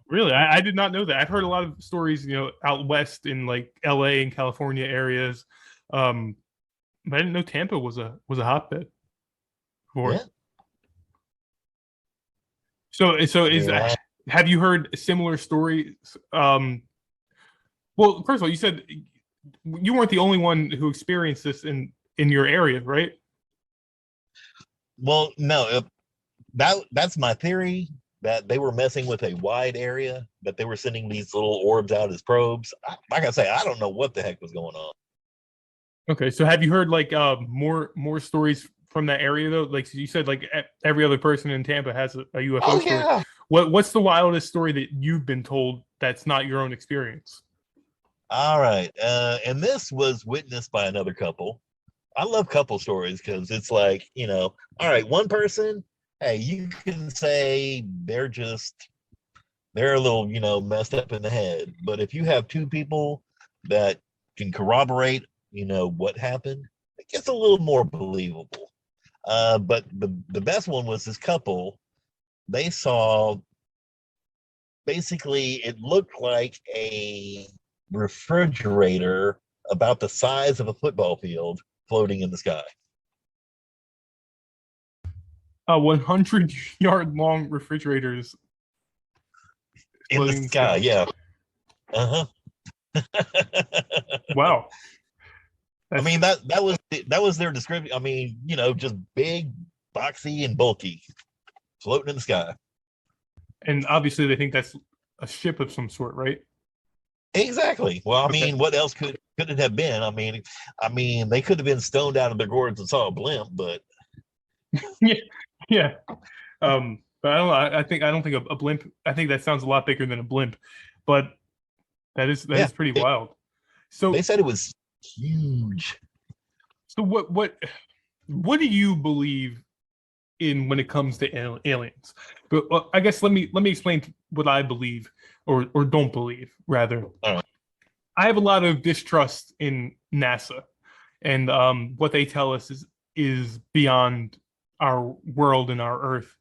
Really, I did not know that. I've heard a lot of stories, out west in like L.A. and California areas, but I didn't know Tampa was a hotbed for it. So have you heard similar stories? Well, first of all, you said you weren't the only one who experienced this in your area, right? Well, no, that's my theory, that they were messing with a wide area, that they were sending these little orbs out as probes. Like I say, I don't know what the heck was going on. Okay, so have you heard like more stories from that area though? Like you said, like every other person in Tampa has a UFO story. Yeah. What's the wildest story that you've been told that's not your own experience? All right, and this was witnessed by another couple. I love couple stories because it's like, all right, one person, hey, you can say they're a little, messed up in the head. But if you have two people that can corroborate, what happened, it gets a little more believable. But the best one was this couple. They saw, basically, it looked like a refrigerator about the size of a football field floating in the sky. 100-yard long refrigerators in the sky. Yeah. Wow. I mean, that was their description. I mean, just big, boxy, and bulky, floating in the sky. And obviously, they think that's a ship of some sort, right? Exactly. Well, I mean, what else could it have been? I mean, they could have been stoned out of their gourds and saw a blimp, but yeah. But I don't know. I don't think a blimp. I think that sounds a lot bigger than a blimp, but that is pretty wild. So they said it was huge. So what do you believe in when it comes to aliens? But I guess let me explain what I believe or don't believe, rather. I have a lot of distrust in NASA, and what they tell us is beyond our world and our Earth.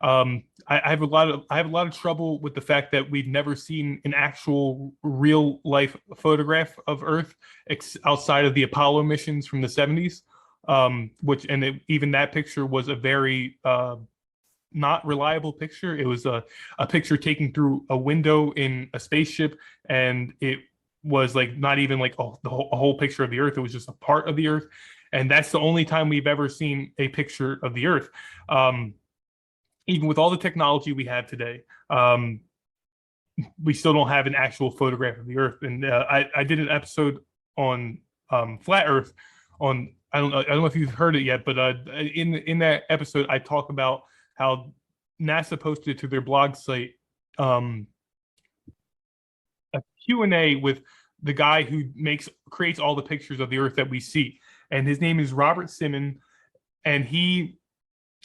I have a lot of trouble with the fact that we've never seen an actual real life photograph of Earth outside of the Apollo missions from the 70s, even that picture was a very not reliable picture. It was a picture taken through a window in a spaceship, and it was like not even like a whole picture of the Earth. It was just a part of the Earth, and that's the only time we've ever seen a picture of the Earth. Even with all the technology we have today, we still don't have an actual photograph of the Earth. And I did an episode on flat Earth. I don't know if you've heard it yet, but in that episode, I talk about how NASA posted to their blog site a Q&A with the guy who creates all the pictures of the Earth that we see, and his name is Robert Simon, and he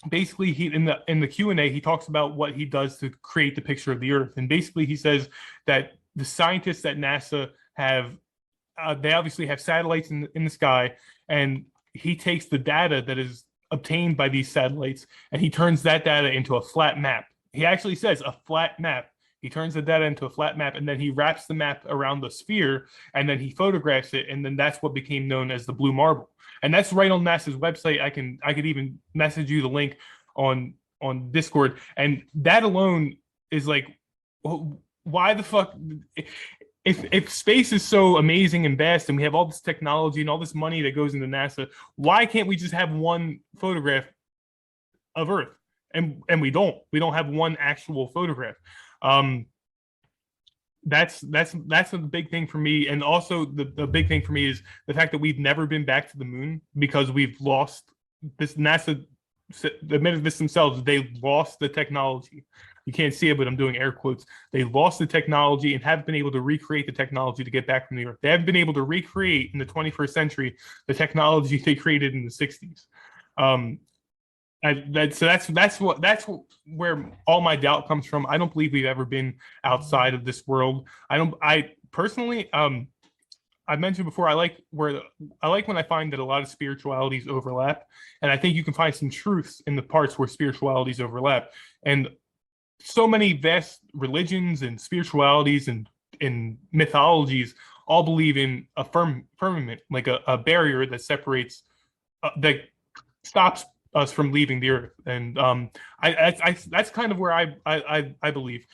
basically in the Q&A he talks about what he does to create the picture of the Earth, and basically he says that the scientists at NASA have they obviously have satellites in the sky, and he takes the data that is obtained by these satellites and he turns that data into a flat map. He actually says a flat map. He turns the data into a flat map, and then he wraps the map around the sphere, and then he photographs it, and then that's what became known as the blue marble. And that's right on NASA's website. I could even message you the link on Discord, and that alone is like, why the fuck? If space is so amazing and vast, and we have all this technology and all this money that goes into NASA, why can't we just have one photograph of Earth? And we don't have one actual photograph. That's a big thing for me. And also the big thing for me is the fact that we've never been back to the moon because we've lost this. NASA admitted this themselves. They lost the technology. You can't see it, but I'm doing air quotes. They lost the technology and haven't been able to recreate the technology to get back from the Earth. They haven't been able to recreate in the 21st century the technology they created in the 60s. That's where all my doubt comes from. I don't believe we've ever been outside of this world. I personally, I mentioned before, I like when I find that a lot of spiritualities overlap, and I think you can find some truths in the parts where spiritualities overlap. And so many vast religions and spiritualities and mythologies all believe in a firmament, like a barrier that separates, that stops us from leaving the Earth. And that's kind of where I believe,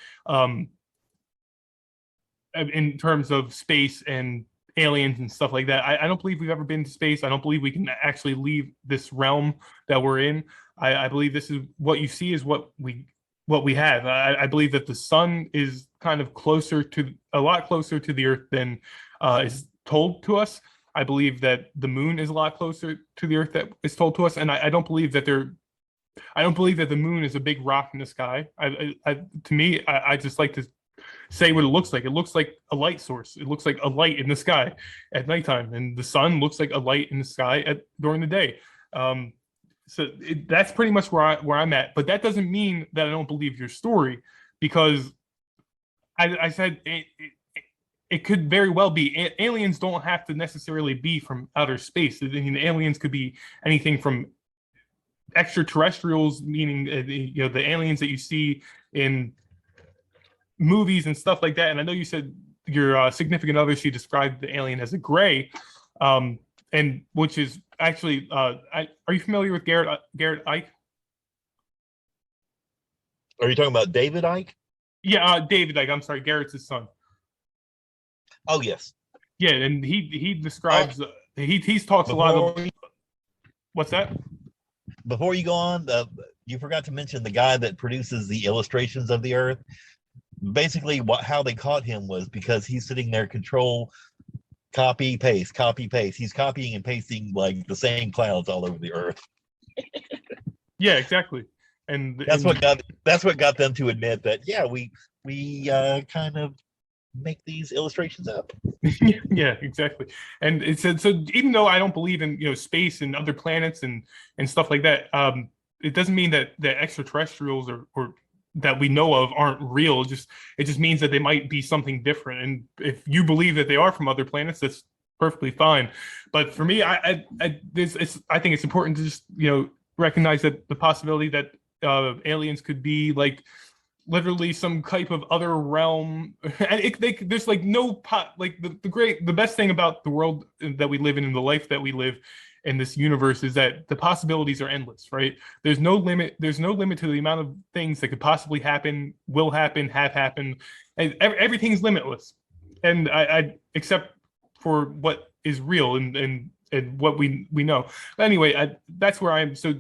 in terms of space and aliens and stuff like that. I don't believe we've ever been to space. I don't believe we can actually leave this realm that we're in. I believe this is what you see is what we have. I believe that the sun is kind of a lot closer to the Earth than is told to us. I believe that the moon is a lot closer to the Earth that is told to us, and I don't believe that the moon is a big rock in the sky. To me, I just like to say what it looks like. It looks like a light source. It looks like a light in the sky at nighttime, and the sun looks like a light in the sky during the day. That's pretty much where I'm at. But that doesn't mean that I don't believe your story, because I said it could very well be. Aliens don't have to necessarily be from outer space. I mean, aliens could be anything from extraterrestrials, meaning the aliens that you see in movies and stuff like that. And I know you said your significant other, she described the alien as a gray, and which is actually, are you familiar with Garrett Icke? Are you talking about David Icke? Yeah, David Icke. I'm sorry, Garrett's his son. Oh yes. Yeah, and he describes he talks a lot of. What's that? Before you go on, you forgot to mention the guy that produces the illustrations of the Earth. Basically, how they caught him was because he's sitting there, control, copy, paste, copy, paste. He's copying and pasting like the same clouds all over the Earth. Yeah, exactly. And that's what got them to admit that, yeah, we kind of make these illustrations up. Yeah, exactly. And it said, so even though I don't believe in space and other planets and stuff like that, it doesn't mean that extraterrestrials or that we know of aren't real. It just means that they might be something different. And if you believe that they are from other planets, that's perfectly fine. But for me, I think it's important to just recognize that the possibility that aliens could be like literally some type of other realm, and there's like no the best thing about the world that we live in and the life that we live in this universe is that the possibilities are endless, right? There's no limit to the amount of things that could possibly happen, will happen, have happened, and everything's limitless. And I except for what is real and what we know. But anyway, that's where I am. So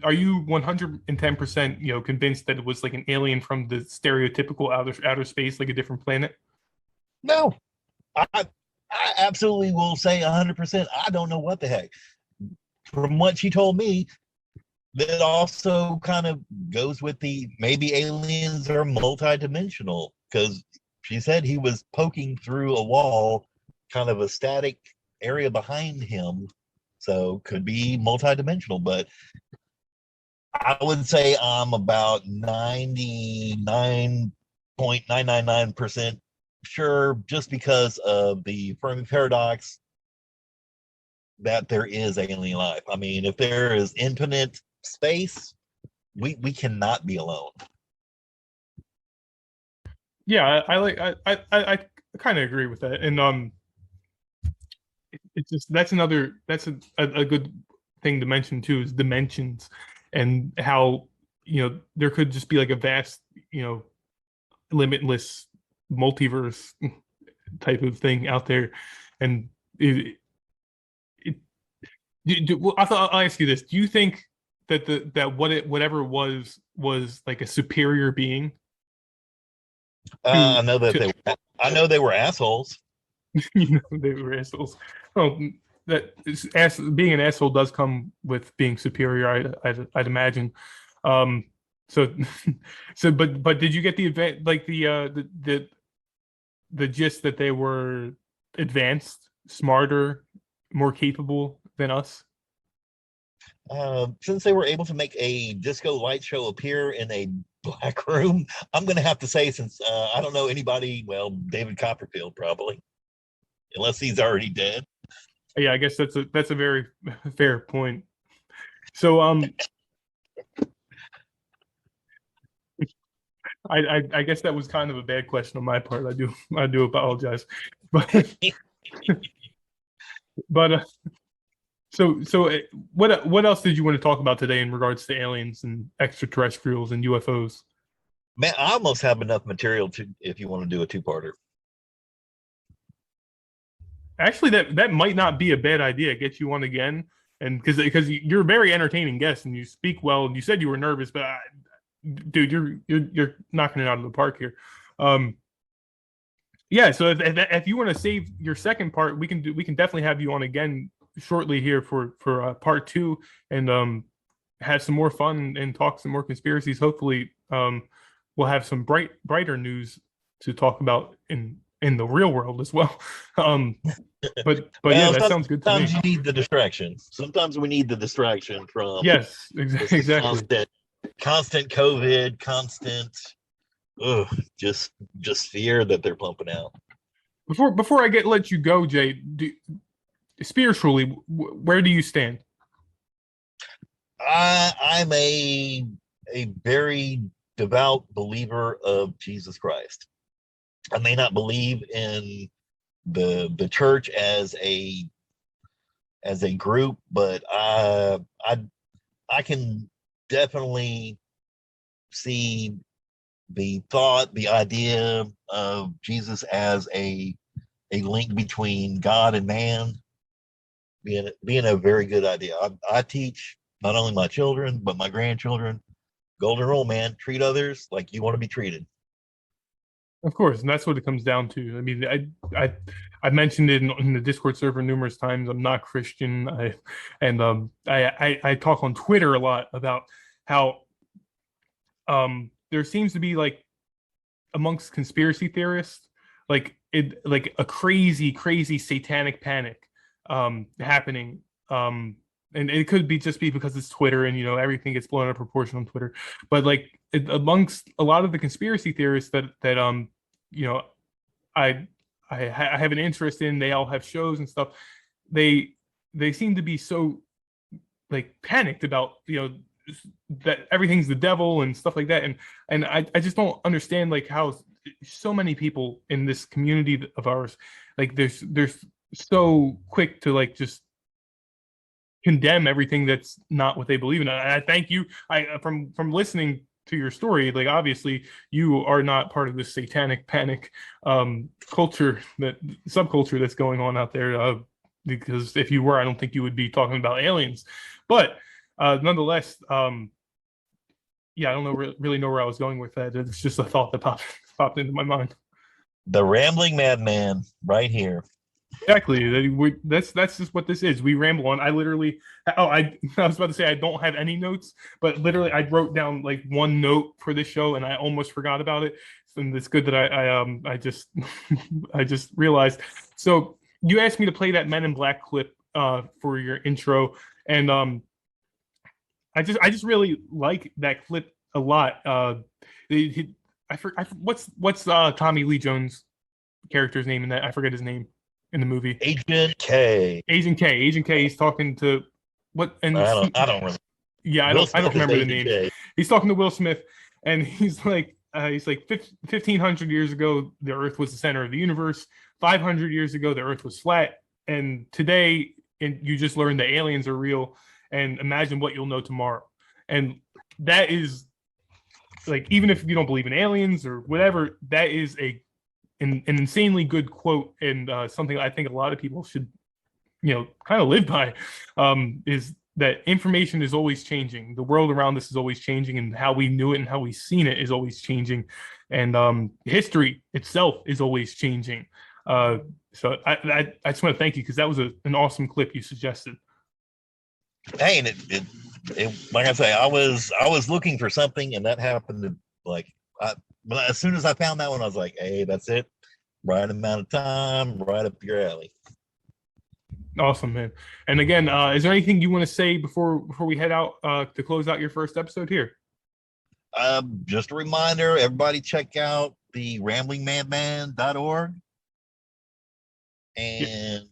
are you 110% convinced that it was like an alien from the stereotypical outer space, like a different planet? No, I absolutely will say 100%. I don't know what the heck. From what she told me, that also kind of goes with the maybe aliens are multidimensional, because she said he was poking through a wall, kind of a static area behind him, so could be multidimensional. But I would say I'm about 99.999% sure, just because of the Fermi paradox, that there is alien life. I mean, if there is infinite space, we cannot be alone. Yeah, I kind of agree with that, and it's just that's a good thing to mention too, is dimensions, and how there could just be like a vast limitless multiverse type of thing out there. And I'll ask you this: do you think that whatever it was like a superior being? I know they were assholes. They were assholes. Well, being an asshole does come with being superior, I'd imagine. So, but did you get the event, like the gist that they were advanced, smarter, more capable than us? Since they were able to make a disco light show appear in a black room, I'm going to have to say, since I don't know anybody, well, David Copperfield probably, unless he's already dead. Yeah, I guess that's a very fair point. So, I guess that was kind of a bad question on my part. I do apologize, but but so what else did you want to talk about today in regards to aliens and extraterrestrials and UFOs? Man, I almost have enough material to if you want to do a two-parter. Actually, that might not be a bad idea. Get you on again, and because you're a very entertaining guest and you speak well. And you said you were nervous, but dude, you're knocking it out of the park here. Yeah. So if you want to save your second part, we can definitely have you on again shortly here for part 2, and have some more fun and talk some more conspiracies. Hopefully, we'll have some brighter news to talk about in the real world as well. But yeah, that sounds good to me. Sometimes you need the distraction. Sometimes we need the distraction from yes, exactly. Constant COVID, constant just fear that they're pumping out. Before I let you go, Jay, spiritually, where do you stand? I'm a very devout believer of Jesus Christ. I may not believe in the church as a group, but I can definitely see the idea of Jesus as a link between God and man being a very good idea. I teach not only my children but my grandchildren, golden rule, man, treat others like you want to be treated. Of course, and that's what it comes down to. I mean, I mentioned it in the Discord server numerous times. I'm not Christian. I talk on Twitter a lot about how there seems to be, like, amongst conspiracy theorists, like a crazy satanic panic happening. And it could just be because it's Twitter and, everything gets blown out of proportion on Twitter. But amongst a lot of the conspiracy theorists that I have an interest in, they all have shows and stuff. They seem to be so, like, panicked about, that everything's the devil and stuff like that. And I just don't understand, like, how so many people in this community of ours, like, they're so quick to, like, just condemn everything that's not what they believe in. I thank you. From listening to your story, like, obviously you are not part of this satanic panic subculture that's going on out there, because if you were, I don't think you would be talking about aliens. But nonetheless, yeah, I don't really know where I was going with that. It's just a thought that popped into my mind. The Rambling Madman, right here. Exactly. That's just what this is. We ramble on. I literally, I was about to say I don't have any notes, but literally I wrote down, like, one note for this show and I almost forgot about it. And it's good that I just I just realized. So you asked me to play that Men in Black clip for your intro, and I just really like that clip a lot. What's Tommy Lee Jones' character's name in that? I forget his name in the movie. Agent K. Agent K. He's talking to what? And I don't remember. Yeah, I don't remember the name. He's talking to Will Smith, and he's like 1,500 years ago, the Earth was the center of the universe. 500 years ago, the Earth was flat, and today, you just learned that aliens are real. And imagine what you'll know tomorrow. And that is, like, even if you don't believe in aliens or whatever, that is an insanely good quote, and something I think a lot of people should, kind of live by, is that information is always changing. The world around us is always changing, and how we knew it and how we've seen it is always changing. And history itself is always changing. So I just want to thank you, because that was an awesome clip you suggested. Hey, and like I say, I was looking for something, and that happened to but as soon as I found that one, I was like, hey, that's it. Right amount of time, right up your alley. Awesome, man. And again, is there anything you want to say before we head out to close out your first episode here? Just a reminder, everybody check out the ramblingmadman.org. And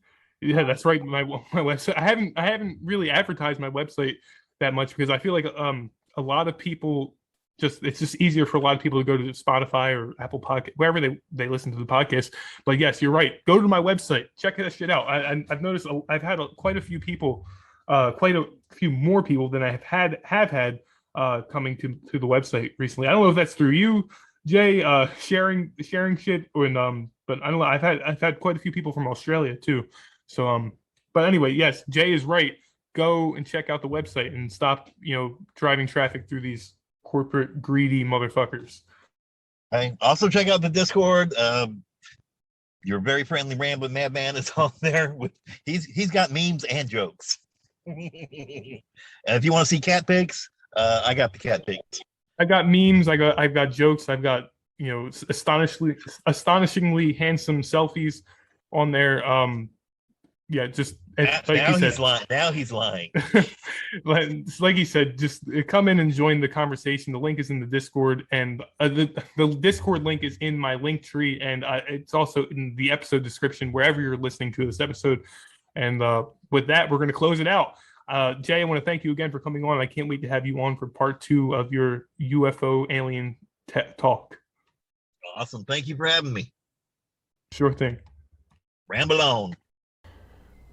yeah, that's right. My website. I haven't really advertised my website that much because I feel like a lot of people it's just easier for a lot of people to go to Spotify or Apple Podcast, wherever they listen to the podcast. But yes, you're right. Go to my website. Check that shit out. I've noticed I've had quite a few people, quite a few more people than I have had coming to the website recently. I don't know if that's through you, Jay, sharing shit, or but I don't know. I've had quite a few people from Australia too. So but anyway, yes, Jay is right. Go and check out the website and stop driving traffic through these corporate greedy motherfuckers. Hey, also check out the Discord. Your very friendly Rambling Madman is on there. He's got memes and jokes. And if you want to see cat pics, I got the cat pics. I got memes. I've got jokes. I've got astonishingly handsome selfies on there. Yeah, just now he's lying. Now he's lying. Like he said, just come in and join the conversation. The link is in the Discord, and the Discord link is in my link tree, and it's also in the episode description wherever you're listening to this episode. And with that, we're going to close it out. Jay, I want to thank you again for coming on. I can't wait to have you on for part 2 of your UFO alien talk. Awesome. Thank you for having me. Sure thing. Ramble on.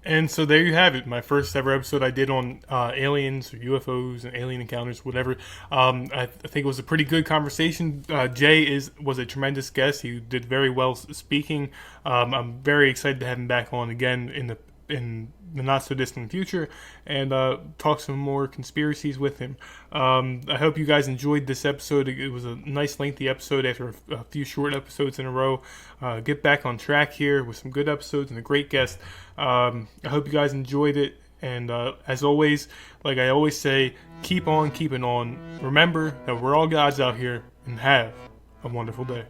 And so there you have it. My first ever episode I did on aliens or UFOs and alien encounters, whatever. I think it was a pretty good conversation. Jay was a tremendous guest. He did very well speaking. I'm very excited to have him back on again in the not so distant future and talk some more conspiracies with him. I hope you guys enjoyed this episode. It was a nice lengthy episode after a few short episodes in a row. Get back on track here with some good episodes and a great guest. I hope you guys enjoyed it. And as always, like I always say, keep on keeping on. Remember that we're all gods out here, and have a wonderful day.